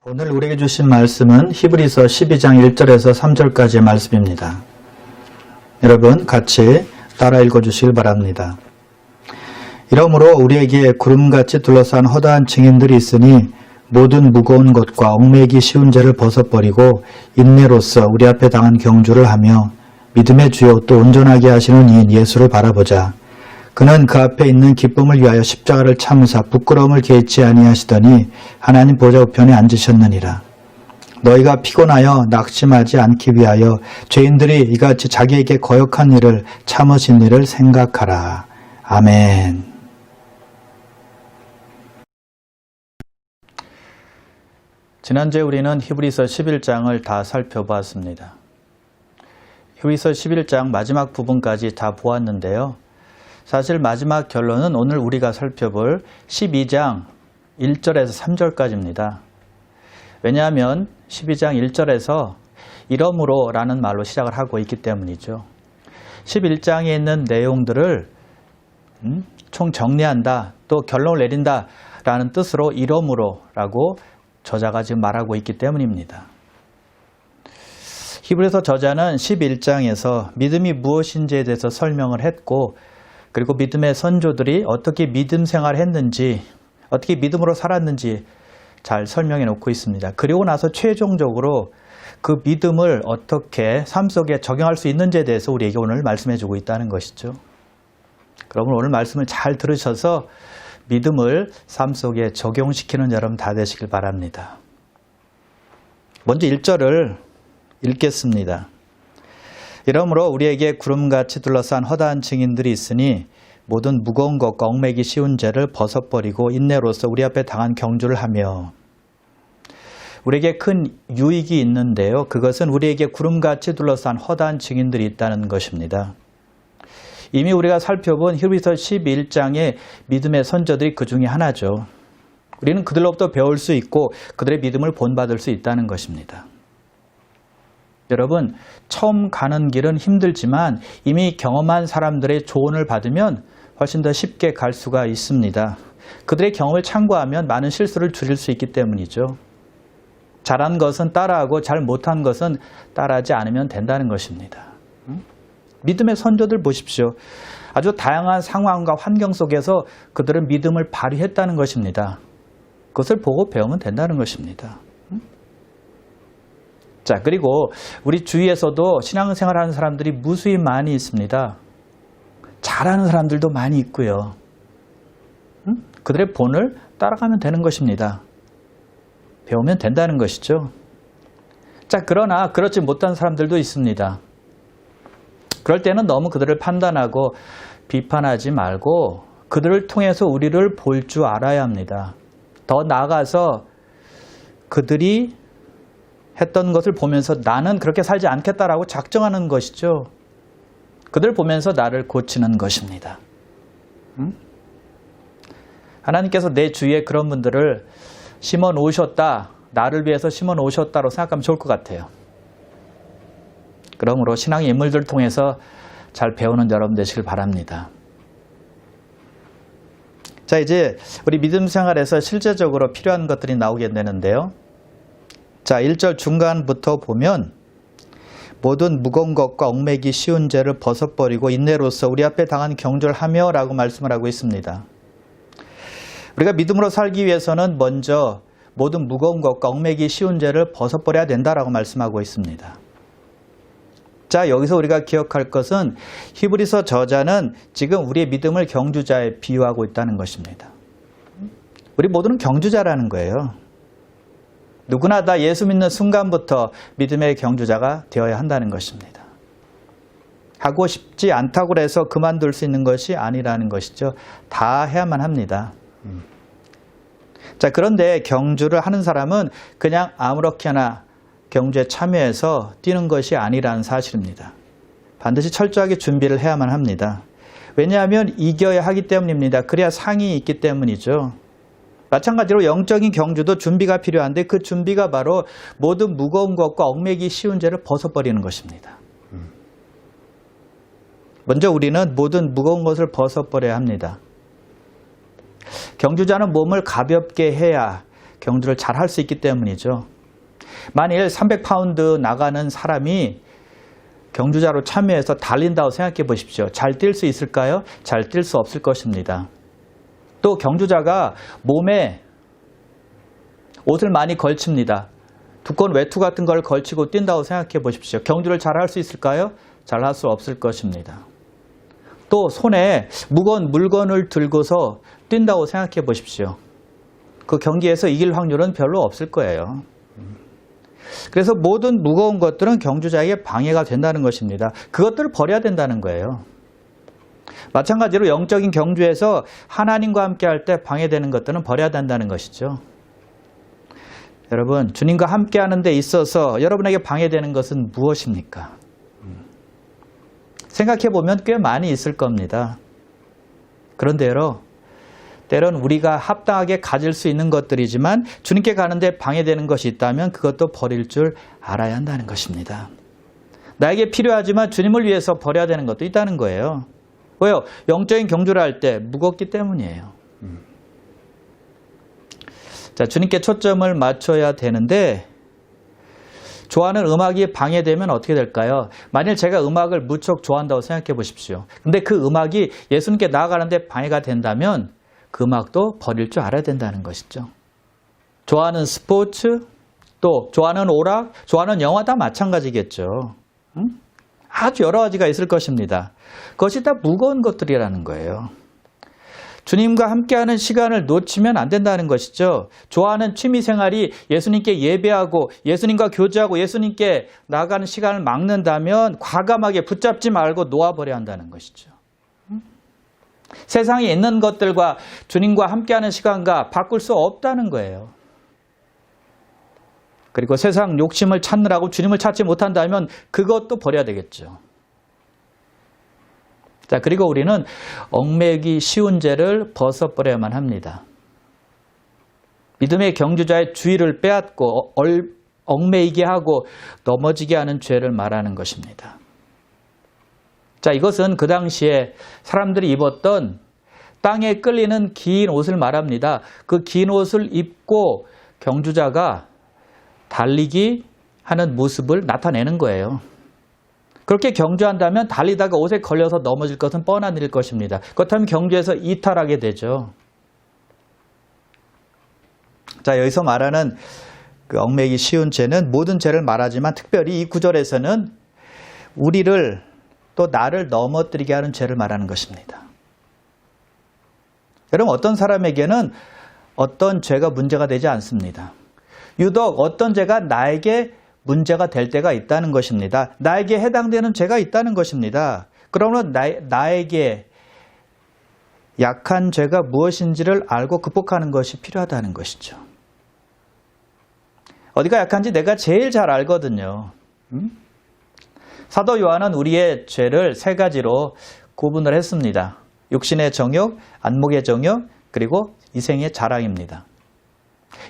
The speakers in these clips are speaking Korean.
오늘 우리에게 주신 말씀은 히브리서 12장 1절에서 3절까지의 말씀입니다. 여러분 같이 따라 읽어주시길 바랍니다. 이러므로 우리에게 구름같이 둘러싼 허다한 증인들이 있으니 모든 무거운 것과 얽매이기 쉬운 죄를 벗어버리고 인내로써 우리 앞에 당한 경주를 하며 믿음의 주요 또 온전하게 하시는 이인 예수를 바라보자. 그는 그 앞에 있는 기쁨을 위하여 십자가를 참으사 부끄러움을 개의치 아니하시더니 하나님 보좌 우편에 앉으셨느니라. 너희가 피곤하여 낙심하지 않기 위하여 죄인들이 이같이 자기에게 거역한 일을 참으신 일을 생각하라. 아멘. 지난주에 우리는 히브리서 11장을 다 살펴보았습니다. 히브리서 11장 마지막 부분까지 다 보았는데요. 사실 마지막 결론은 오늘 우리가 살펴볼 12장 1절에서 3절까지입니다. 왜냐하면 12장 1절에서 이러므로 라는 말로 시작을 하고 있기 때문이죠. 11장에 있는 내용들을 총 정리한다, 또 결론을 내린다 라는 뜻으로 이러므로 라고 저자가 지금 말하고 있기 때문입니다. 히브리서 저자는 11장에서 믿음이 무엇인지에 대해서 설명을 했고, 그리고 믿음의 선조들이 어떻게 믿음 생활을 했는지, 어떻게 믿음으로 살았는지 잘 설명해 놓고 있습니다. 그리고 나서 최종적으로 그 믿음을 어떻게 삶 속에 적용할 수 있는지에 대해서 우리에게 오늘 말씀해 주고 있다는 것이죠. 그러면 오늘 말씀을 잘 들으셔서 믿음을 삶 속에 적용시키는 여러분 다 되시길 바랍니다. 먼저 1절을 읽겠습니다. 이러므로 우리에게 구름같이 둘러싼 허다한 증인들이 있으니 모든 무거운 것과 얽매이기 쉬운 죄를 벗어버리고 인내로써 우리 앞에 당한 경주를 하며, 우리에게 큰 유익이 있는데요. 그것은 우리에게 구름같이 둘러싼 허다한 증인들이 있다는 것입니다. 이미 우리가 살펴본 히브리서 11장의 믿음의 선조들이 그 중에 하나죠. 우리는 그들로부터 배울 수 있고 그들의 믿음을 본받을 수 있다는 것입니다. 여러분, 처음 가는 길은 힘들지만 이미 경험한 사람들의 조언을 받으면 훨씬 더 쉽게 갈 수가 있습니다. 그들의 경험을 참고하면 많은 실수를 줄일 수 있기 때문이죠. 잘한 것은 따라하고 잘 못한 것은 따라하지 않으면 된다는 것입니다. 믿음의 선조들 보십시오. 아주 다양한 상황과 환경 속에서 그들은 믿음을 발휘했다는 것입니다. 그것을 보고 배우면 된다는 것입니다. 자, 그리고 우리 주위에서도 신앙생활하는 사람들이 무수히 많이 있습니다. 잘하는 사람들도 많이 있고요. 그들의 본을 따라가면 되는 것입니다. 배우면 된다는 것이죠. 자, 그러나 그렇지 못한 사람들도 있습니다. 그럴 때는 너무 그들을 판단하고 비판하지 말고 그들을 통해서 우리를 볼 줄 알아야 합니다. 더 나아가서 그들이 했던 것을 보면서 나는 그렇게 살지 않겠다라고 작정하는 것이죠. 그들 보면서 나를 고치는 것입니다. 하나님께서 내 주위에 그런 분들을 심어 놓으셨다, 나를 위해서 심어 놓으셨다고 생각하면 좋을 것 같아요. 그러므로 신앙의 인물들을 통해서 잘 배우는 여러분 되시길 바랍니다. 자, 이제 우리 믿음 생활에서 실제적으로 필요한 것들이 나오게 되는데요. 자, 1절 중간부터 보면 모든 무거운 것과 얽매이기 쉬운 죄를 벗어버리고 인내로써 우리 앞에 당한 경주를 하며 라고 말씀을 하고 있습니다. 우리가 믿음으로 살기 위해서는 먼저 모든 무거운 것과 얽매이기 쉬운 죄를 벗어버려야 된다라고 말씀하고 있습니다. 자, 여기서 우리가 기억할 것은 히브리서 저자는 지금 우리의 믿음을 경주자에 비유하고 있다는 것입니다. 우리 모두는 경주자라는 거예요. 누구나 다 예수 믿는 순간부터 믿음의 경주자가 되어야 한다는 것입니다. 하고 싶지 않다고 해서 그만둘 수 있는 것이 아니라는 것이죠. 다 해야만 합니다. 자, 그런데 경주를 하는 사람은 그냥 아무렇게나 경주에 참여해서 뛰는 것이 아니라는 사실입니다. 반드시 철저하게 준비를 해야만 합니다. 왜냐하면 이겨야 하기 때문입니다. 그래야 상이 있기 때문이죠. 마찬가지로 영적인 경주도 준비가 필요한데 그 준비가 바로 모든 무거운 것과 얽매이기 쉬운 죄를 벗어버리는 것입니다. 먼저 우리는 모든 무거운 것을 벗어버려야 합니다. 경주자는 몸을 가볍게 해야 경주를 잘 할 수 있기 때문이죠. 만일 300파운드 나가는 사람이 경주자로 참여해서 달린다고 생각해 보십시오. 잘 뛸 수 있을까요? 잘 뛸 수 없을 것입니다. 또 경주자가 몸에 옷을 많이 걸칩니다. 두꺼운 외투 같은 걸 걸치고 뛴다고 생각해 보십시오. 경주를 잘 할 수 있을까요? 잘 할 수 없을 것입니다. 또 손에 무거운 물건을 들고서 뛴다고 생각해 보십시오. 그 경기에서 이길 확률은 별로 없을 거예요. 그래서 모든 무거운 것들은 경주자에게 방해가 된다는 것입니다. 그것들을 버려야 된다는 거예요. 마찬가지로 영적인 경주에서 하나님과 함께 할 때 방해되는 것들은 버려야 된다는 것이죠. 여러분, 주님과 함께 하는 데 있어서 여러분에게 방해되는 것은 무엇입니까? 생각해 보면 꽤 많이 있을 겁니다. 그런데요, 때론 우리가 합당하게 가질 수 있는 것들이지만 주님께 가는데 방해되는 것이 있다면 그것도 버릴 줄 알아야 한다는 것입니다. 나에게 필요하지만 주님을 위해서 버려야 되는 것도 있다는 거예요. 왜요? 영적인 경주를 할 때 무겁기 때문이에요. 자, 주님께 초점을 맞춰야 되는데 좋아하는 음악이 방해되면 어떻게 될까요? 만일 제가 음악을 무척 좋아한다고 생각해 보십시오. 근데 그 음악이 예수님께 나아가는데 방해가 된다면 그 음악도 버릴 줄 알아야 된다는 것이죠. 좋아하는 스포츠, 또 좋아하는 오락, 좋아하는 영화 다 마찬가지겠죠. 아주 여러 가지가 있을 것입니다. 그것이 다 무거운 것들이라는 거예요. 주님과 함께하는 시간을 놓치면 안 된다는 것이죠. 좋아하는 취미생활이 예수님께 예배하고 예수님과 교제하고 예수님께 나아가는 시간을 막는다면 과감하게 붙잡지 말고 놓아버려야 한다는 것이죠. 세상에 있는 것들과 주님과 함께하는 시간과 바꿀 수 없다는 거예요. 그리고 세상 욕심을 찾느라고 주님을 찾지 못한다면 그것도 버려야 되겠죠. 자, 그리고 우리는 얽매이기 쉬운 죄를 벗어버려야만 합니다. 믿음의 경주자의 주의를 빼앗고 얽매이게 하고 넘어지게 하는 죄를 말하는 것입니다. 자, 이것은 그 당시에 사람들이 입었던 땅에 끌리는 긴 옷을 말합니다. 그 긴 옷을 입고 경주자가 달리기 하는 모습을 나타내는 거예요. 그렇게 경주한다면 달리다가 옷에 걸려서 넘어질 것은 뻔한 일일 것입니다. 그렇다면 경주에서 이탈하게 되죠. 자, 여기서 말하는 그 얽매이기 쉬운 죄는 모든 죄를 말하지만 특별히 이 구절에서는 우리를 또 나를 넘어뜨리게 하는 죄를 말하는 것입니다. 여러분, 어떤 사람에게는 어떤 죄가 문제가 되지 않습니다. 유독 어떤 죄가 나에게 문제가 될 때가 있다는 것입니다. 나에게 해당되는 죄가 있다는 것입니다. 그러면 나에게 약한 죄가 무엇인지를 알고 극복하는 것이 필요하다는 것이죠. 어디가 약한지 내가 제일 잘 알거든요. 사도 요한은 우리의 죄를 세 가지로 구분을 했습니다. 육신의 정욕, 안목의 정욕, 그리고 이생의 자랑입니다.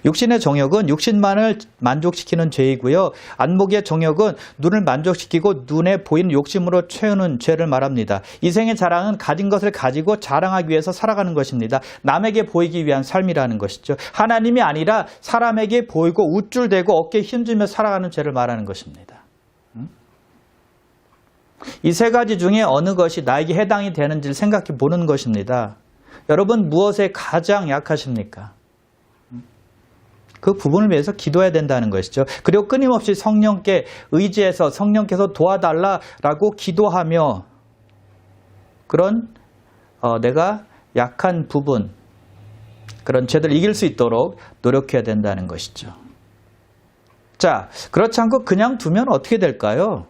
육신의 정욕은 육신만을 만족시키는 죄이고요. 안목의 정욕은 눈을 만족시키고 눈에 보이는 욕심으로 채우는 죄를 말합니다. 이생의 자랑은 가진 것을 가지고 자랑하기 위해서 살아가는 것입니다. 남에게 보이기 위한 삶이라는 것이죠. 하나님이 아니라 사람에게 보이고 우쭐대고 어깨에 힘주며 살아가는 죄를 말하는 것입니다. 이 세 가지 중에 어느 것이 나에게 해당이 되는지를 생각해 보는 것입니다. 여러분, 무엇에 가장 약하십니까? 그 부분을 위해서 기도해야 된다는 것이죠. 그리고 끊임없이 성령께 의지해서 성령께서 도와달라라고 기도하며 그런 내가 약한 부분, 그런 죄들을 이길 수 있도록 노력해야 된다는 것이죠. 자, 그렇지 않고 그냥 두면 어떻게 될까요?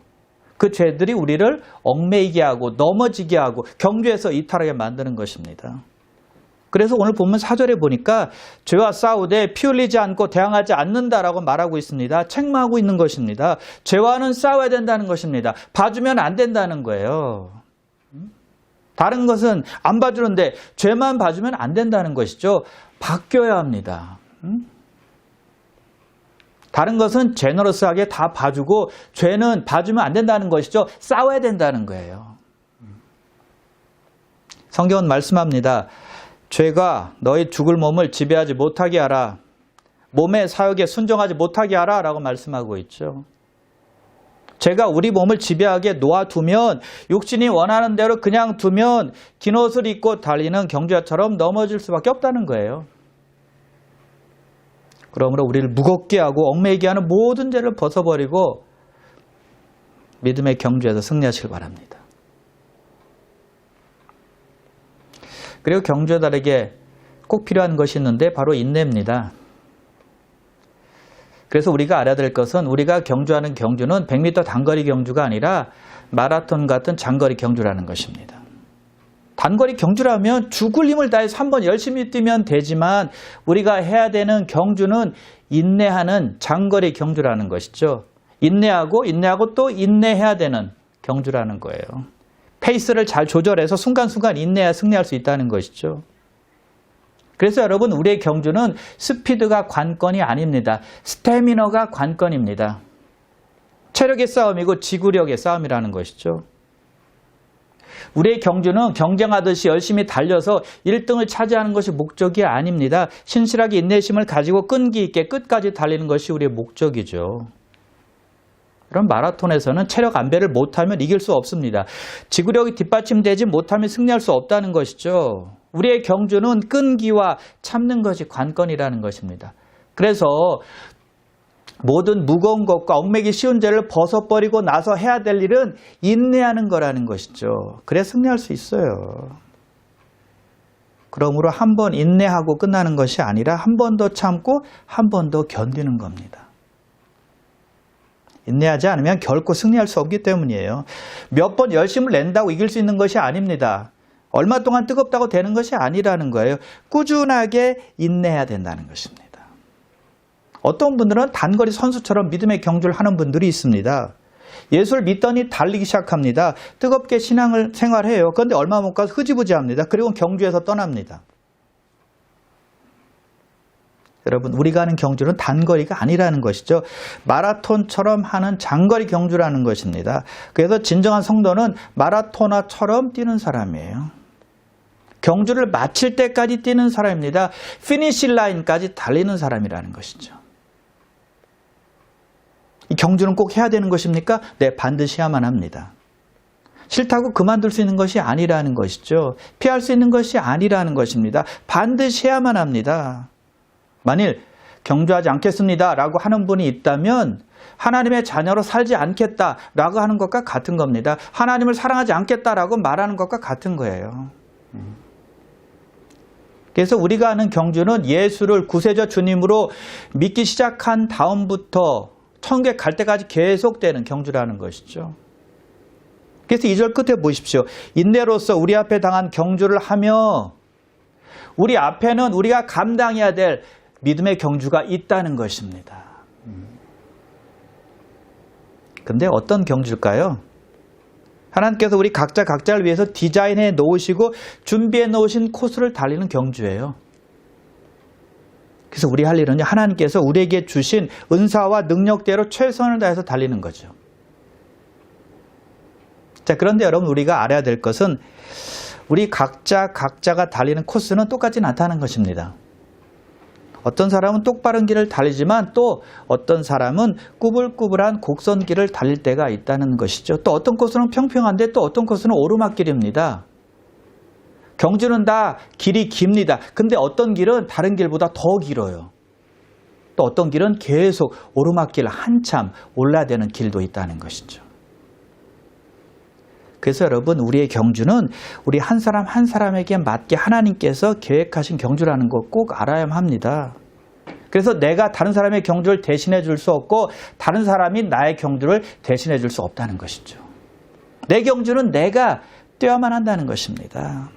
그 죄들이 우리를 얽매이게 하고 넘어지게 하고 경주에서 이탈하게 만드는 것입니다. 그래서 오늘 본문 4절에 보니까 죄와 싸우되 피 흘리지 않고 대항하지 않는다라고 말하고 있습니다. 책망하고 있는 것입니다. 죄와는 싸워야 된다는 것입니다. 봐주면 안 된다는 거예요. 다른 것은 안 봐주는데 죄만 봐주면 안 된다는 것이죠. 바뀌어야 합니다. 다른 것은 제너러스하게 다 봐주고 죄는 봐주면 안 된다는 것이죠. 싸워야 된다는 거예요. 성경은 말씀합니다. 죄가 너희 죽을 몸을 지배하지 못하게 하라. 몸의 사역에 순종하지 못하게 하라 라고 말씀하고 있죠. 죄가 우리 몸을 지배하게 놓아두면, 육신이 원하는 대로 그냥 두면 긴 옷을 입고 달리는 경주자처럼 넘어질 수밖에 없다는 거예요. 그러므로 우리를 무겁게 하고 얽매이게 하는 모든 죄를 벗어버리고 믿음의 경주에서 승리하시길 바랍니다. 그리고 경주자들에게 꼭 필요한 것이 있는데 바로 인내입니다. 그래서 우리가 알아야 될 것은 우리가 경주하는 경주는 100m 단거리 경주가 아니라 마라톤 같은 장거리 경주라는 것입니다. 단거리 경주라면 죽을 힘을 다해서 한번 열심히 뛰면 되지만 우리가 해야 되는 경주는 인내하는 장거리 경주라는 것이죠. 인내하고 또 인내해야 되는 경주라는 거예요. 페이스를 잘 조절해서 순간순간 인내해야 승리할 수 있다는 것이죠. 그래서 여러분, 우리의 경주는 스피드가 관건이 아닙니다. 스태미너가 관건입니다. 체력의 싸움이고 지구력의 싸움이라는 것이죠. 우리의 경주는 경쟁하듯이 열심히 달려서 1등을 차지하는 것이 목적이 아닙니다. 신실하게 인내심을 가지고 끈기 있게 끝까지 달리는 것이 우리의 목적이죠. 그럼 마라톤에서는 체력 안배를 못하면 이길 수 없습니다. 지구력이 뒷받침되지 못하면 승리할 수 없다는 것이죠. 우리의 경주는 끈기와 참는 것이 관건이라는 것입니다. 그래서 모든 무거운 것과 얽매기 쉬운 죄를 벗어버리고 나서 해야 될 일은 인내하는 거라는 것이죠. 그래야 승리할 수 있어요. 그러므로 한 번 인내하고 끝나는 것이 아니라 한 번 더 참고 한 번 더 견디는 겁니다. 인내하지 않으면 결코 승리할 수 없기 때문이에요. 몇 번 열심을 낸다고 이길 수 있는 것이 아닙니다. 얼마 동안 뜨겁다고 되는 것이 아니라는 거예요. 꾸준하게 인내해야 된다는 것입니다. 어떤 분들은 단거리 선수처럼 믿음의 경주를 하는 분들이 있습니다. 예수를 믿더니 달리기 시작합니다. 뜨겁게 신앙을 생활해요. 그런데 얼마 못 가서 흐지부지합니다. 그리고 경주에서 떠납니다. 여러분, 우리가 하는 경주는 단거리가 아니라는 것이죠. 마라톤처럼 하는 장거리 경주라는 것입니다. 그래서 진정한 성도는 마라토너처럼 뛰는 사람이에요. 경주를 마칠 때까지 뛰는 사람입니다. 피니시 라인까지 달리는 사람이라는 것이죠. 이 경주는 꼭 해야 되는 것입니까? 네, 반드시 해야만 합니다. 싫다고 그만둘 수 있는 것이 아니라는 것이죠. 피할 수 있는 것이 아니라는 것입니다. 반드시 해야만 합니다. 만일 경주하지 않겠습니다 라고 하는 분이 있다면 하나님의 자녀로 살지 않겠다 라고 하는 것과 같은 겁니다. 하나님을 사랑하지 않겠다라고 말하는 것과 같은 거예요. 그래서 우리가 하는 경주는 예수를 구세주 주님으로 믿기 시작한 다음부터 천국에 갈 때까지 계속되는 경주라는 것이죠. 그래서 2절 끝에 보십시오. 인내로서 우리 앞에 당한 경주를 하며 우리 앞에는 우리가 감당해야 될 믿음의 경주가 있다는 것입니다. 그런데 어떤 경주일까요? 하나님께서 우리 각자를 위해서 디자인해 놓으시고 준비해 놓으신 코스를 달리는 경주예요. 그래서 우리 할 일은 하나님께서 우리에게 주신 은사와 능력대로 최선을 다해서 달리는 거죠. 자, 그런데 여러분, 우리가 알아야 될 것은 우리 각자가 달리는 코스는 똑같지 않다는 것입니다. 어떤 사람은 똑바른 길을 달리지만 또 어떤 사람은 꾸불꾸불한 곡선길을 달릴 때가 있다는 것이죠. 또 어떤 코스는 평평한데 또 어떤 코스는 오르막길입니다. 경주는 다 길이 깁니다. 근데 어떤 길은 다른 길보다 더 길어요. 또 어떤 길은 계속 오르막길 한참 올라야 되는 길도 있다는 것이죠. 그래서 여러분, 우리의 경주는 우리 한 사람 한 사람에게 맞게 하나님께서 계획하신 경주라는 거 꼭 알아야만 합니다. 그래서 내가 다른 사람의 경주를 대신해 줄 수 없고 다른 사람이 나의 경주를 대신해 줄 수 없다는 것이죠. 내 경주는 내가 뛰어야만 한다는 것입니다.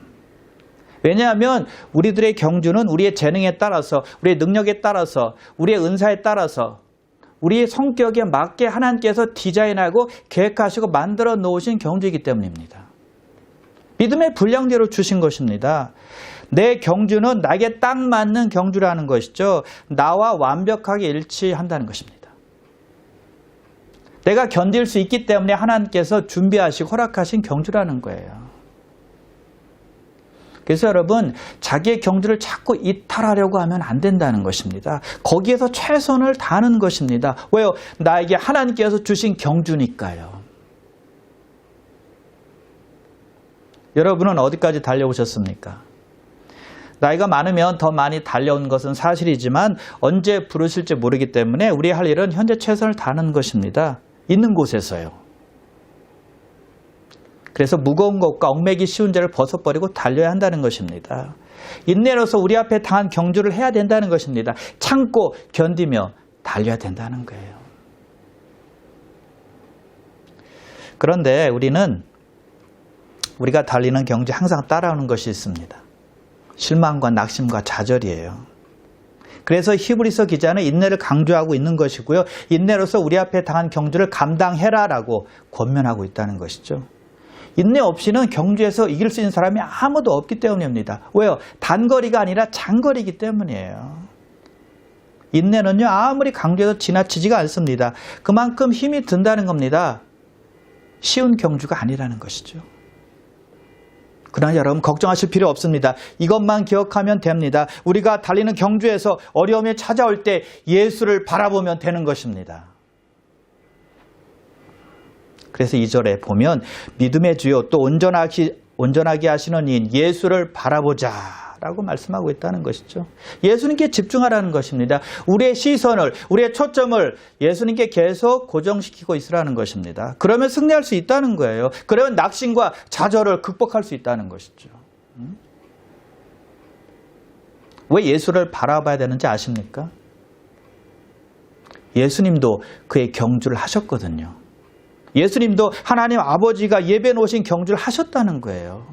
왜냐하면 우리들의 경주는 우리의 재능에 따라서, 우리의 능력에 따라서, 우리의 은사에 따라서, 우리의 성격에 맞게 하나님께서 디자인하고 계획하시고 만들어 놓으신 경주이기 때문입니다. 믿음의 분량대로 주신 것입니다. 내 경주는 나에게 딱 맞는 경주라는 것이죠. 나와 완벽하게 일치한다는 것입니다. 내가 견딜 수 있기 때문에 하나님께서 준비하시고 허락하신 경주라는 거예요. 그래서 여러분, 자기의 경주를 자꾸 이탈하려고 하면 안 된다는 것입니다. 거기에서 최선을 다하는 것입니다. 왜요? 나에게 하나님께서 주신 경주니까요. 여러분은 어디까지 달려오셨습니까? 나이가 많으면 더 많이 달려온 것은 사실이지만 언제 부르실지 모르기 때문에 우리 할 일은 현재 최선을 다하는 것입니다. 있는 곳에서요. 그래서 무거운 것과 얽매기 쉬운 죄를 벗어버리고 달려야 한다는 것입니다. 인내로서 우리 앞에 당한 경주를 해야 된다는 것입니다. 참고 견디며 달려야 된다는 거예요. 그런데 우리가 달리는 경주에 항상 따라오는 것이 있습니다. 실망과 낙심과 좌절이에요. 그래서 히브리서 기자는 인내를 강조하고 있는 것이고요. 인내로서 우리 앞에 당한 경주를 감당해라라고 권면하고 있다는 것이죠. 인내 없이는 경주에서 이길 수 있는 사람이 아무도 없기 때문입니다. 왜요? 단거리가 아니라 장거리이기 때문이에요. 인내는요, 아무리 강조해도 지나치지가 않습니다. 그만큼 힘이 든다는 겁니다. 쉬운 경주가 아니라는 것이죠. 그러나 여러분, 걱정하실 필요 없습니다. 이것만 기억하면 됩니다. 우리가 달리는 경주에서 어려움이 찾아올 때 예수를 바라보면 되는 것입니다. 그래서 2절에 보면 믿음의 주요 또 온전하게 하시는 이인 예수를 바라보자 라고 말씀하고 있다는 것이죠. 예수님께 집중하라는 것입니다. 우리의 시선을, 우리의 초점을 예수님께 계속 고정시키고 있으라는 것입니다. 그러면 승리할 수 있다는 거예요. 그러면 낙심과 좌절을 극복할 수 있다는 것이죠. 왜 예수를 바라봐야 되는지 아십니까? 예수님도 그의 경주를 하셨거든요. 예수님도 하나님 아버지가 예배 놓으신 경주를 하셨다는 거예요.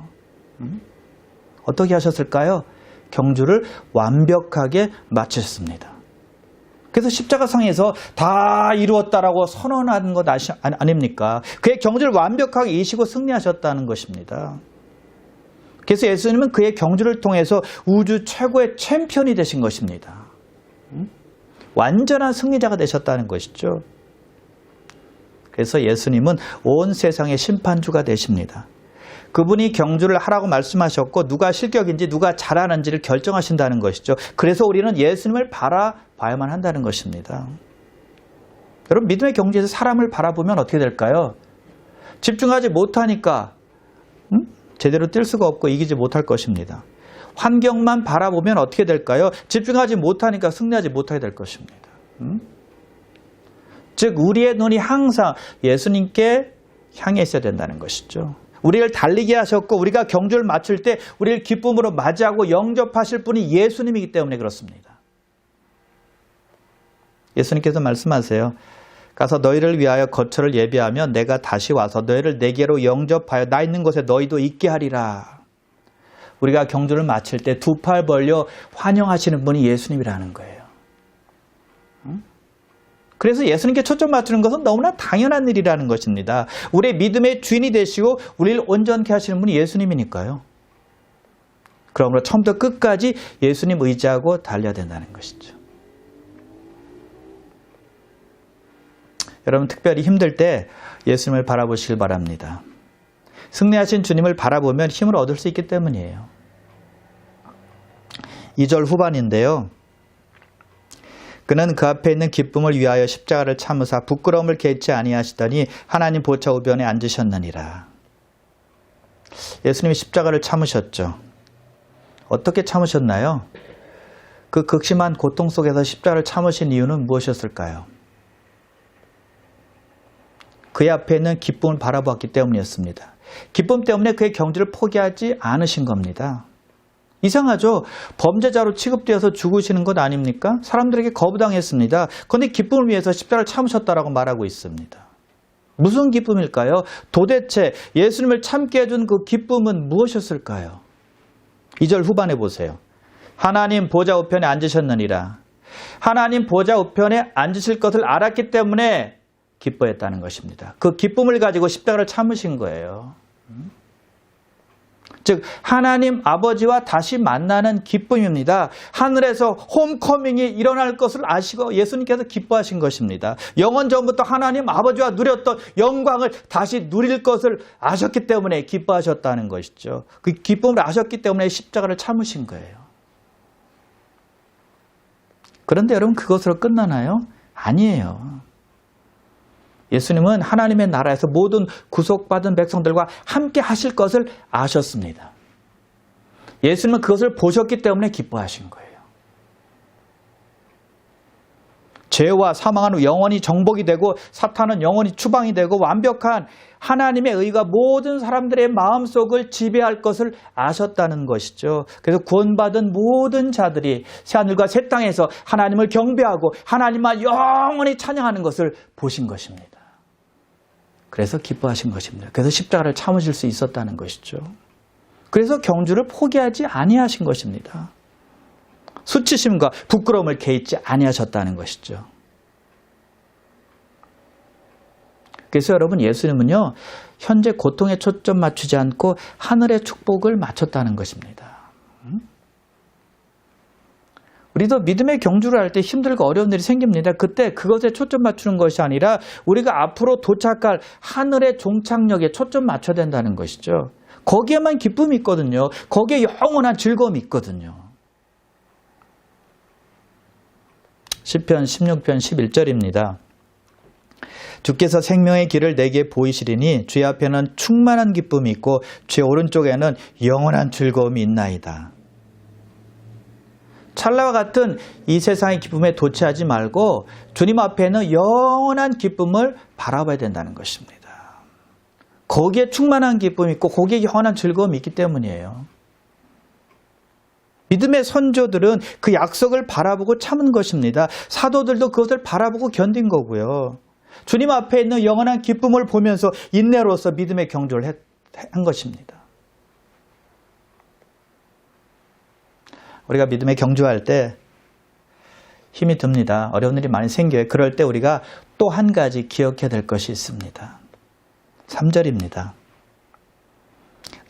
어떻게 하셨을까요? 경주를 완벽하게 마치셨습니다. 그래서 십자가상에서 다 이루었다라고 선언한 것 아닙니까? 그의 경주를 완벽하게 이시고 승리하셨다는 것입니다. 그래서 예수님은 그의 경주를 통해서 우주 최고의 챔피언이 되신 것입니다. 완전한 승리자가 되셨다는 것이죠. 그래서 예수님은 온 세상의 심판주가 되십니다. 그분이 경주를 하라고 말씀하셨고 누가 실격인지 누가 잘하는지를 결정하신다는 것이죠. 그래서 우리는 예수님을 바라봐야만 한다는 것입니다. 여러분, 믿음의 경주에서 사람을 바라보면 어떻게 될까요? 집중하지 못하니까 제대로 뛸 수가 없고 이기지 못할 것입니다. 환경만 바라보면 어떻게 될까요? 집중하지 못하니까 승리하지 못하게 될 것입니다. 즉 우리의 눈이 항상 예수님께 향해 있어야 된다는 것이죠. 우리를 달리게 하셨고 우리가 경주를 마칠 때 우리를 기쁨으로 맞이하고 영접하실 분이 예수님이기 때문에 그렇습니다. 예수님께서 말씀하세요. 가서 너희를 위하여 거처를 예비하면 내가 다시 와서 너희를 내게로 영접하여 나 있는 곳에 너희도 있게 하리라. 우리가 경주를 마칠 때 두 팔 벌려 환영하시는 분이 예수님이라는 거예요. 그래서 예수님께 초점 맞추는 것은 너무나 당연한 일이라는 것입니다. 우리의 믿음의 주인이 되시고 우리를 온전케 하시는 분이 예수님이니까요. 그러므로 처음부터 끝까지 예수님 의지하고 달려야 된다는 것이죠. 여러분, 특별히 힘들 때 예수님을 바라보시길 바랍니다. 승리하신 주님을 바라보면 힘을 얻을 수 있기 때문이에요. 2절 후반인데요. 그는 그 앞에 있는 기쁨을 위하여 십자가를 참으사 부끄러움을 개치 아니하시더니 하나님 보좌 우편에 앉으셨느니라. 예수님이 십자가를 참으셨죠. 어떻게 참으셨나요? 그 극심한 고통 속에서 십자가를 참으신 이유는 무엇이었을까요? 그의 앞에 있는 기쁨을 바라보았기 때문이었습니다. 기쁨 때문에 그의 경주를 포기하지 않으신 겁니다. 이상하죠? 범죄자로 취급되어서 죽으시는 것 아닙니까? 사람들에게 거부당했습니다. 그런데 기쁨을 위해서 십자가를 참으셨다라고 말하고 있습니다. 무슨 기쁨일까요? 도대체 예수님을 참게 해준 그 기쁨은 무엇이었을까요? 2절 후반에 보세요. 하나님 보좌 우편에 앉으셨느니라. 하나님 보좌 우편에 앉으실 것을 알았기 때문에 기뻐했다는 것입니다. 그 기쁨을 가지고 십자가를 참으신 거예요. 즉 하나님 아버지와 다시 만나는 기쁨입니다. 하늘에서 홈커밍이 일어날 것을 아시고 예수님께서 기뻐하신 것입니다. 영원 전부터 하나님 아버지와 누렸던 영광을 다시 누릴 것을 아셨기 때문에 기뻐하셨다는 것이죠. 그 기쁨을 아셨기 때문에 십자가를 참으신 거예요. 그런데 여러분 그것으로 끝나나요? 아니에요. 예수님은 하나님의 나라에서 모든 구속받은 백성들과 함께 하실 것을 아셨습니다. 예수님은 그것을 보셨기 때문에 기뻐하신 거예요. 죄와 사망은 영원히 정복이 되고 사탄은 영원히 추방이 되고 완벽한 하나님의 의가 모든 사람들의 마음속을 지배할 것을 아셨다는 것이죠. 그래서 구원받은 모든 자들이 새하늘과 새 땅에서 하나님을 경배하고 하나님만 영원히 찬양하는 것을 보신 것입니다. 그래서 기뻐하신 것입니다. 그래서 십자가를 참으실 수 있었다는 것이죠. 그래서 경주를 포기하지 아니하신 것입니다. 수치심과 부끄러움을 개의치 아니하셨다는 것이죠. 그래서 여러분 예수님은요 현재 고통에 초점 맞추지 않고 하늘의 축복을 맞췄다는 것입니다. 우리도 믿음의 경주를 할 때 힘들고 어려운 일이 생깁니다. 그때 그것에 초점 맞추는 것이 아니라 우리가 앞으로 도착할 하늘의 종착역에 초점 맞춰야 된다는 것이죠. 거기에만 기쁨이 있거든요. 거기에 영원한 즐거움이 있거든요. 시편 16편 11절입니다. 주께서 생명의 길을 내게 보이시리니 주의 앞에는 충만한 기쁨이 있고 주의 오른쪽에는 영원한 즐거움이 있나이다. 찰나와 같은 이 세상의 기쁨에 도취하지 말고 주님 앞에는 영원한 기쁨을 바라봐야 된다는 것입니다. 거기에 충만한 기쁨이 있고 거기에 영원한 즐거움이 있기 때문이에요. 믿음의 선조들은 그 약속을 바라보고 참은 것입니다. 사도들도 그것을 바라보고 견딘 거고요. 주님 앞에 있는 영원한 기쁨을 보면서 인내로서 믿음의 경주를 한 것입니다. 우리가 믿음의 경주할 때 힘이 듭니다. 어려운 일이 많이 생겨요. 그럴 때 우리가 또 한 가지 기억해야 될 것이 있습니다. 3절입니다.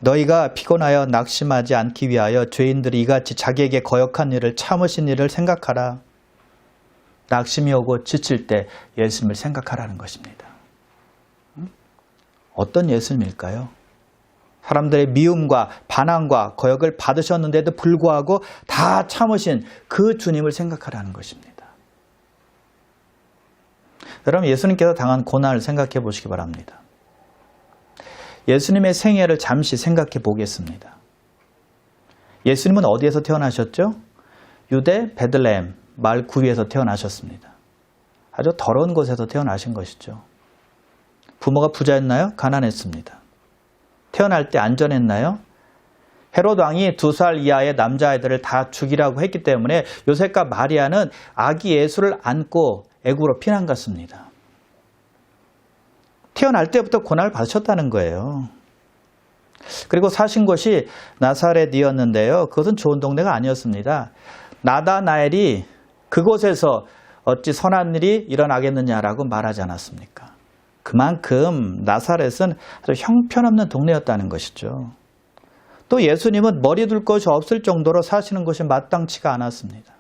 너희가 피곤하여 낙심하지 않기 위하여 죄인들이 이같이 자기에게 거역한 일을 참으신 일을 생각하라. 낙심이 오고 지칠 때 예수님을 생각하라는 것입니다. 어떤 예수님일까요? 사람들의 미움과 반항과 거역을 받으셨는데도 불구하고 다 참으신 그 주님을 생각하라는 것입니다. 여러분 예수님께서 당한 고난을 생각해 보시기 바랍니다. 예수님의 생애를 잠시 생각해 보겠습니다. 예수님은 어디에서 태어나셨죠? 유대 베들레헴 마을 구위에서 태어나셨습니다. 아주 더러운 곳에서 태어나신 것이죠. 부모가 부자였나요? 가난했습니다. 태어날 때 안전했나요? 헤롯 왕이 2살 이하의 남자아이들을 다 죽이라고 했기 때문에 요셉과 마리아는 아기 예수를 안고 애굽으로 피난 갔습니다. 태어날 때부터 고난을 받으셨다는 거예요. 그리고 사신 곳이 나사렛이었는데요. 그것은 좋은 동네가 아니었습니다. 나다나엘이 그곳에서 어찌 선한 일이 일어나겠느냐라고 말하지 않았습니까? 그만큼 나사렛은 아주 형편없는 동네였다는 것이죠. 또 예수님은 머리 둘 것이 없을 정도로 사시는 것이 마땅치가 않았습니다.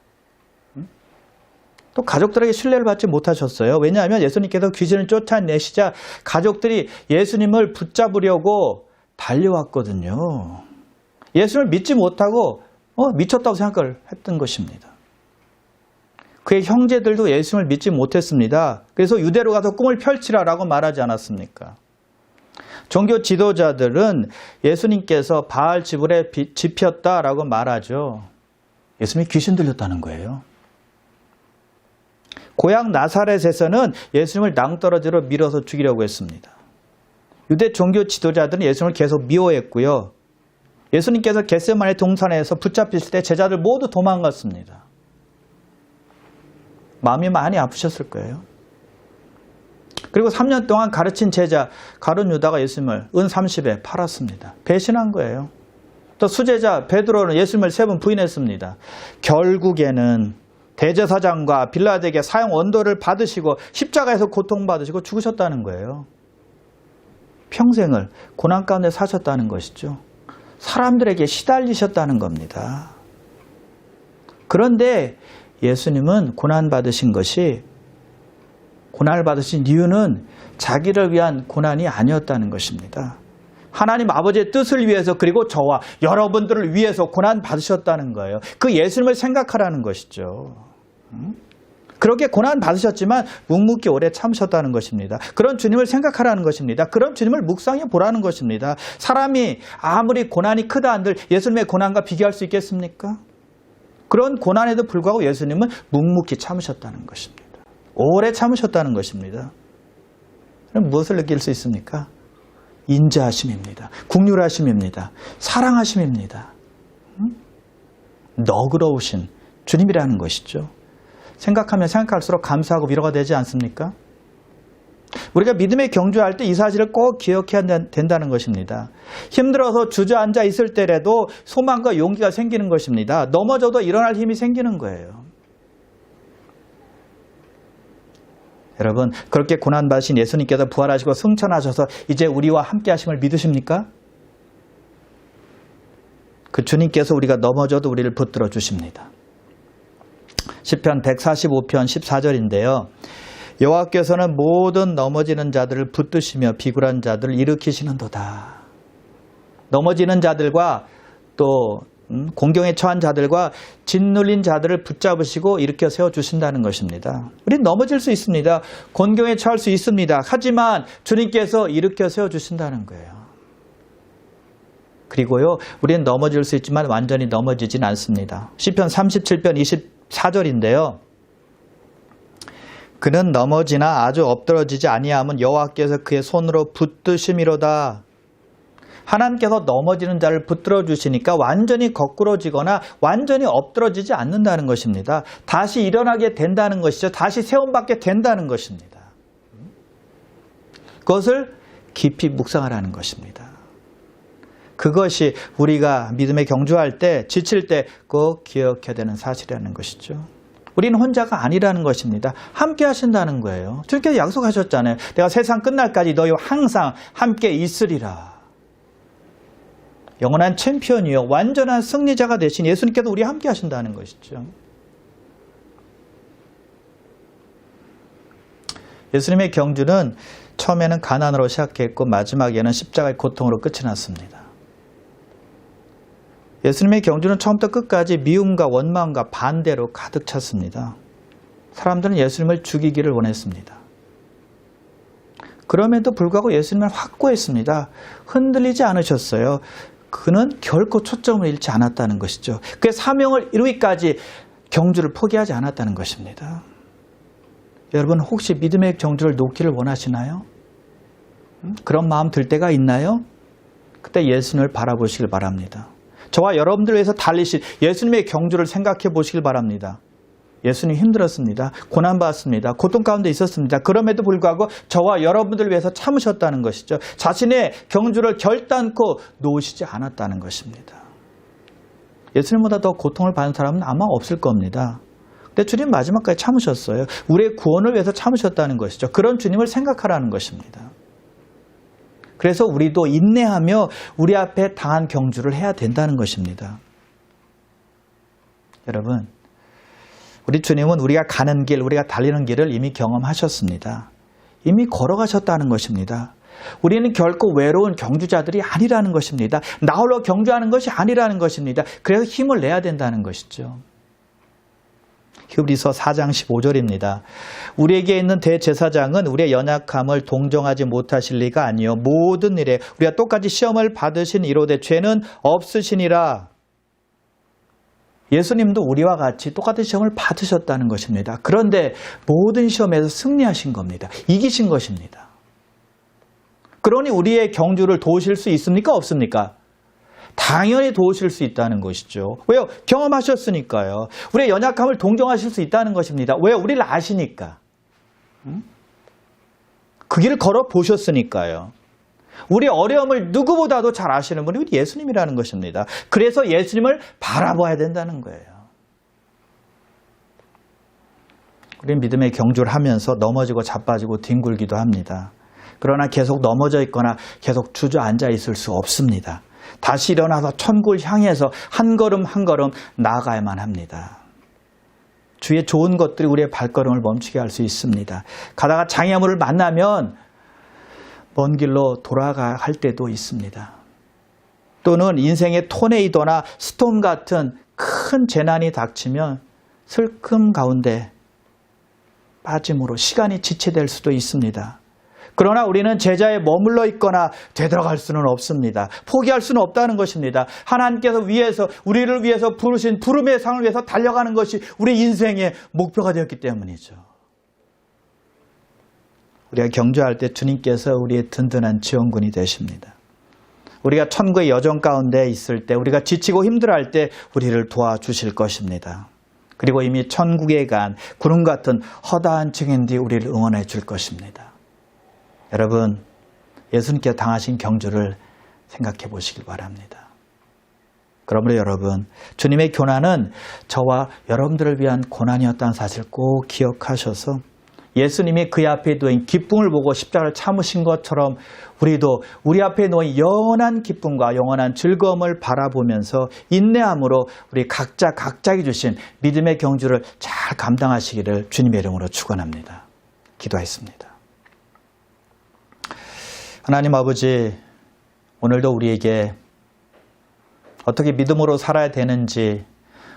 또 가족들에게 신뢰를 받지 못하셨어요. 왜냐하면 예수님께서 귀신을 쫓아내시자 가족들이 예수님을 붙잡으려고 달려왔거든요. 예수님을 믿지 못하고 미쳤다고 생각을 했던 것입니다. 그의 형제들도 예수님을 믿지 못했습니다. 그래서 유대로 가서 꿈을 펼치라라고 말하지 않았습니까? 종교 지도자들은 예수님께서 바알 지불에 집혔다라고 말하죠. 예수님이 귀신 들렸다는 거예요. 고향 나사렛에서는 예수님을 낭떠러지로 밀어서 죽이려고 했습니다. 유대 종교 지도자들은 예수님을 계속 미워했고요. 예수님께서 겟세마네 동산에서 붙잡히실 때 제자들 모두 도망갔습니다. 마음이 많이 아프셨을 거예요. 그리고 3년 동안 가르친 제자 가룟 유다가 예수님을 은 30에 팔았습니다. 배신한 거예요. 또 수제자 베드로는 예수님을 3번 부인했습니다. 결국에는 대제사장과 빌라도에게 사형 원도를 받으시고 십자가에서 고통받으시고 죽으셨다는 거예요. 평생을 고난 가운데 사셨다는 것이죠. 사람들에게 시달리셨다는 겁니다. 그런데 예수님은 고난을 받으신 이유는 자기를 위한 고난이 아니었다는 것입니다. 하나님 아버지의 뜻을 위해서 그리고 저와 여러분들을 위해서 고난 받으셨다는 거예요. 그 예수님을 생각하라는 것이죠. 그렇게 고난 받으셨지만 묵묵히 오래 참으셨다는 것입니다. 그런 주님을 생각하라는 것입니다. 그런 주님을 묵상해 보라는 것입니다. 사람이 아무리 고난이 크다 한들 예수님의 고난과 비교할 수 있겠습니까? 그런 고난에도 불구하고 예수님은 묵묵히 참으셨다는 것입니다. 오래 참으셨다는 것입니다. 그럼 무엇을 느낄 수 있습니까? 인자하심입니다. 긍휼하심입니다. 사랑하심입니다. 너그러우신 주님이라는 것이죠. 생각하면 생각할수록 감사하고 위로가 되지 않습니까? 우리가 믿음에 경주할 때 이 사실을 꼭 기억해야 된다는 것입니다. 힘들어서 주저앉아 있을 때라도 소망과 용기가 생기는 것입니다. 넘어져도 일어날 힘이 생기는 거예요. 여러분, 그렇게 고난받으신 예수님께서 부활하시고 승천하셔서 이제 우리와 함께 하심을 믿으십니까? 그 주님께서 우리가 넘어져도 우리를 붙들어 주십니다. 시편 145편 14절인데요. 여호와께서는 모든 넘어지는 자들을 붙드시며 비굴한 자들을 일으키시는도다. 넘어지는 자들과 또 공경에 처한 자들과 짓눌린 자들을 붙잡으시고 일으켜 세워주신다는 것입니다. 우리는 넘어질 수 있습니다. 곤경에 처할 수 있습니다. 하지만 주님께서 일으켜 세워주신다는 거예요. 그리고요, 우리는 넘어질 수 있지만 완전히 넘어지진 않습니다. 시편 37편 24절인데요. 그는 넘어지나 아주 엎드러지지 아니함은 여호와께서 그의 손으로 붙드심이로다. 하나님께서 넘어지는 자를 붙들어 주시니까 완전히 거꾸러지거나 완전히 엎드러지지 않는다는 것입니다. 다시 일어나게 된다는 것이죠. 다시 세움받게 된다는 것입니다. 그것을 깊이 묵상하라는 것입니다. 그것이 우리가 믿음에 경주할 때, 지칠 때 꼭 기억해야 되는 사실이라는 것이죠. 우리는 혼자가 아니라는 것입니다. 함께 하신다는 거예요. 주님께서 약속하셨잖아요. 내가 세상 끝날까지 너희와 항상 함께 있으리라. 영원한 챔피언이요, 완전한 승리자가 되신 예수님께서 우리와 함께 하신다는 것이죠. 예수님의 경주는 처음에는 가난으로 시작했고 마지막에는 십자가의 고통으로 끝이 났습니다. 예수님의 경주는 처음부터 끝까지 미움과 원망과 반대로 가득 찼습니다. 사람들은 예수님을 죽이기를 원했습니다. 그럼에도 불구하고 예수님을 확고했습니다. 흔들리지 않으셨어요. 그는 결코 초점을 잃지 않았다는 것이죠. 그의 사명을 이루기까지 경주를 포기하지 않았다는 것입니다. 여러분, 혹시 믿음의 경주를 놓기를 원하시나요? 그런 마음 들 때가 있나요? 그때 예수님을 바라보시길 바랍니다. 저와 여러분들 위해서 달리신 예수님의 경주를 생각해 보시길 바랍니다. 예수님 힘들었습니다. 고난받았습니다. 고통 가운데 있었습니다. 그럼에도 불구하고 저와 여러분들 위해서 참으셨다는 것이죠. 자신의 경주를 결단코 놓으시지 않았다는 것입니다. 예수님보다 더 고통을 받는 사람은 아마 없을 겁니다. 근데 주님 마지막까지 참으셨어요. 우리의 구원을 위해서 참으셨다는 것이죠. 그런 주님을 생각하라는 것입니다. 그래서 우리도 인내하며 우리 앞에 당한 경주를 해야 된다는 것입니다. 여러분, 우리 주님은 우리가 가는 길, 우리가 달리는 길을 이미 경험하셨습니다. 이미 걸어가셨다는 것입니다. 우리는 결코 외로운 경주자들이 아니라는 것입니다. 나 홀로 경주하는 것이 아니라는 것입니다. 그래서 힘을 내야 된다는 것이죠. 히브리서 4장 15절입니다. 우리에게 있는 대제사장은 우리의 연약함을 동정하지 못하실 리가 아니요 모든 일에 우리가 똑같이 시험을 받으신 이로되 죄는 없으시니라. 예수님도 우리와 같이 똑같은 시험을 받으셨다는 것입니다. 그런데 모든 시험에서 승리하신 겁니다. 이기신 것입니다. 그러니 우리의 경주를 도우실 수 있습니까? 없습니까? 당연히 도우실 수 있다는 것이죠. 왜요? 경험하셨으니까요. 우리의 연약함을 동정하실 수 있다는 것입니다. 왜요? 우리를 아시니까. 그 길을 걸어보셨으니까요. 우리의 어려움을 누구보다도 잘 아시는 분이 우리 예수님이라는 것입니다. 그래서 예수님을 바라봐야 된다는 거예요. 우리는 믿음의 경주를 하면서 넘어지고 자빠지고 뒹굴기도 합니다. 그러나 계속 넘어져 있거나 계속 주저앉아 있을 수 없습니다. 다시 일어나서 천국을 향해서 한 걸음 한 걸음 나아가야만 합니다. 주의 좋은 것들이 우리의 발걸음을 멈추게 할 수 있습니다. 가다가 장애물을 만나면 먼 길로 돌아가야 할 때도 있습니다. 또는 인생의 토네이도나 스톰 같은 큰 재난이 닥치면 슬픔 가운데 빠짐으로 시간이 지체될 수도 있습니다. 그러나 우리는 제자에 머물러 있거나 되돌아갈 수는 없습니다. 포기할 수는 없다는 것입니다. 하나님께서 우리를 위해서 부르신 부름의 상을 위해서 달려가는 것이 우리 인생의 목표가 되었기 때문이죠. 우리가 경주할 때 주님께서 우리의 든든한 지원군이 되십니다. 우리가 천국의 여정 가운데 있을 때, 우리가 지치고 힘들어할 때 우리를 도와주실 것입니다. 그리고 이미 천국에 간 구름 같은 허다한 증인들이 우리를 응원해 줄 것입니다. 여러분, 예수님께서 당하신 경주를 생각해 보시길 바랍니다. 그러므로 여러분, 주님의 고난은 저와 여러분들을 위한 고난이었다는 사실 꼭 기억하셔서 예수님이 그의 앞에 놓인 기쁨을 보고 십자가를 참으신 것처럼 우리도 우리 앞에 놓인 영원한 기쁨과 영원한 즐거움을 바라보면서 인내함으로 우리 각자에게 주신 믿음의 경주를 잘 감당하시기를 주님의 이름으로 축원합니다. 기도하겠습니다. 하나님 아버지, 오늘도 우리에게 어떻게 믿음으로 살아야 되는지,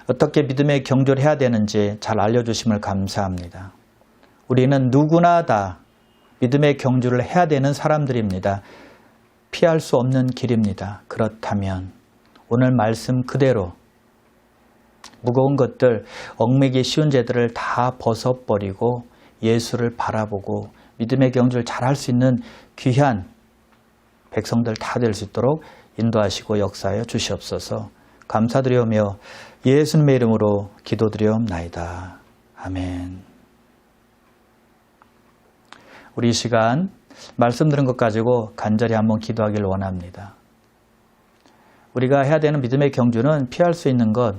어떻게 믿음의 경주를 해야 되는지 잘 알려주심을 감사합니다. 우리는 누구나 다 믿음의 경주를 해야 되는 사람들입니다. 피할 수 없는 길입니다. 그렇다면 오늘 말씀 그대로 무거운 것들, 얽매기 쉬운 죄들을 다 벗어버리고 예수를 바라보고 믿음의 경주를 잘할 수 있는 귀한 백성들 다 될 수 있도록 인도하시고 역사하여 주시옵소서. 감사드리오며 예수님의 이름으로 기도드리옵나이다. 아멘. 우리 이 시간 말씀 들은 것 가지고 간절히 한번 기도하기를 원합니다. 우리가 해야 되는 믿음의 경주는 피할 수 있는 것,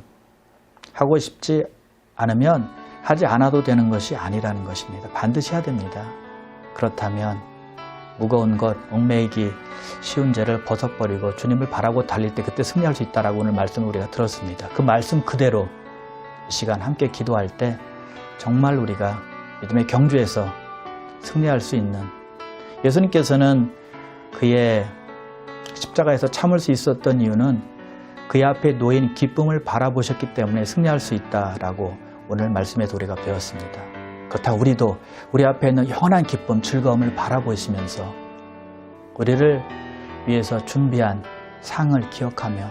하고 싶지 않으면 하지 않아도 되는 것이 아니라는 것입니다. 반드시 해야 됩니다. 그렇다면 무거운 것, 얽매이기 쉬운 죄를 벗어버리고 주님을 바라고 달릴 때 그때 승리할 수 있다라고 오늘 말씀을 우리가 들었습니다. 그 말씀 그대로 이 시간 함께 기도할 때 정말 우리가 믿음의 경주에서 승리할 수 있는, 예수님께서는 그의 십자가에서 참을 수 있었던 이유는 그의 앞에 놓인 기쁨을 바라보셨기 때문에 승리할 수 있다라고 오늘 말씀에서 우리가 배웠습니다. 그렇다고 우리도 우리 앞에 있는 영원한 기쁨, 즐거움을 바라보시면서 우리를 위해서 준비한 상을 기억하며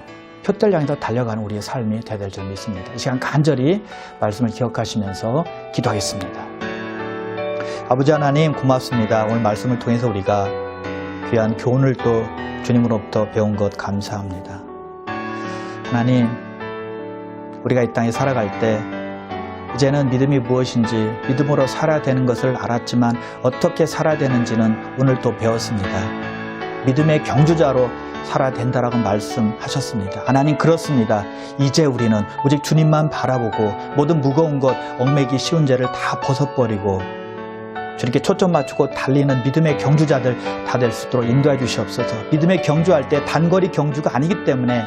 표대를 향해서 달려가는 우리의 삶이 되야 될 줄 믿습니다. 이 시간 간절히 말씀을 기억하시면서 기도하겠습니다. 아버지 하나님 고맙습니다. 오늘 말씀을 통해서 우리가 귀한 교훈을 또 주님으로부터 배운 것 감사합니다. 하나님, 우리가 이 땅에 살아갈 때 이제는 믿음이 무엇인지 믿음으로 살아야 되는 것을 알았지만 어떻게 살아야 되는지는 오늘 또 배웠습니다. 믿음의 경주자로 살아야 된다라고 말씀하셨습니다. 하나님 그렇습니다. 이제 우리는 오직 주님만 바라보고 모든 무거운 것, 얽매기 쉬운 죄를 다 벗어버리고 주님께 초점 맞추고 달리는 믿음의 경주자들 다 될 수 있도록 인도해 주시옵소서. 믿음의 경주할 때 단거리 경주가 아니기 때문에,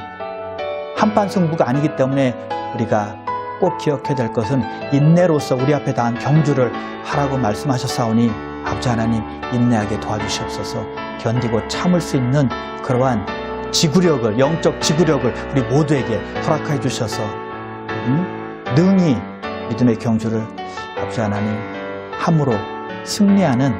한판 승부가 아니기 때문에 우리가 꼭 기억해야 될 것은 인내로서 우리 앞에 당한 경주를 하라고 말씀하셨사오니 아버지 하나님 인내하게 도와주시옵소서. 견디고 참을 수 있는 그러한 지구력을, 영적 지구력을 우리 모두에게 허락해 주셔서 능히 믿음의 경주를 아버지 하나님 함으로 승리하는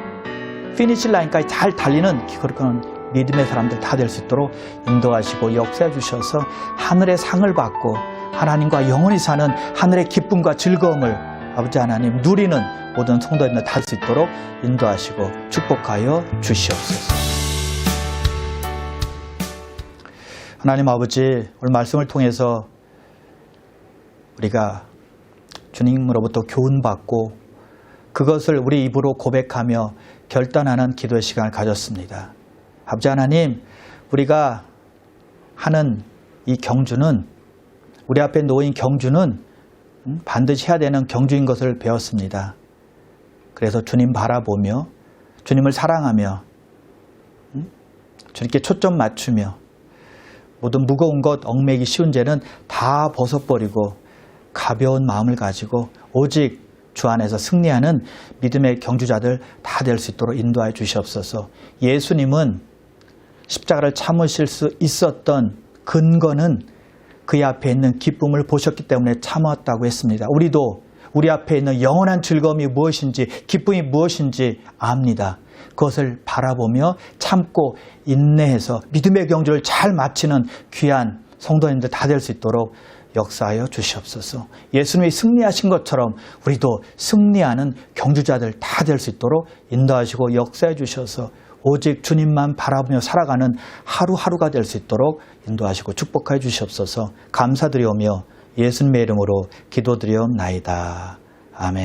피니시 라인까지 잘 달리는 그런 믿음의 사람들 다 될 수 있도록 인도하시고 역사해 주셔서 하늘의 상을 받고 하나님과 영원히 사는 하늘의 기쁨과 즐거움을 아버지 하나님 누리는 모든 성도님들 다 될 수 있도록 인도하시고 축복하여 주시옵소서. 하나님 아버지, 오늘 말씀을 통해서 우리가 주님으로부터 교훈받고 그것을 우리 입으로 고백하며 결단하는 기도의 시간을 가졌습니다. 아버지 하나님, 우리가 하는 이 경주는, 우리 앞에 놓인 경주는 반드시 해야 되는 경주인 것을 배웠습니다. 그래서 주님 바라보며 주님을 사랑하며 주님께 초점 맞추며 모든 무거운 것, 얽매기 쉬운 죄는 다 벗어버리고 가벼운 마음을 가지고 오직 주 안에서 승리하는 믿음의 경주자들 다 될 수 있도록 인도하여 주시옵소서. 예수님은 십자가를 참으실 수 있었던 근거는 그의 앞에 있는 기쁨을 보셨기 때문에 참았다고 했습니다. 우리도 우리 앞에 있는 영원한 즐거움이 무엇인지, 기쁨이 무엇인지 압니다. 그것을 바라보며 참고 인내해서 믿음의 경주를 잘 마치는 귀한 성도님들 다 될 수 있도록 역사하여 주시옵소서. 예수님이 승리하신 것처럼 우리도 승리하는 경주자들 다 될 수 있도록 인도하시고 역사해 주셔서 오직 주님만 바라보며 살아가는 하루하루가 될 수 있도록 인도하시고 축복하여 주시옵소서. 감사드리오며 예수님의 이름으로 기도드리옵나이다. 아멘.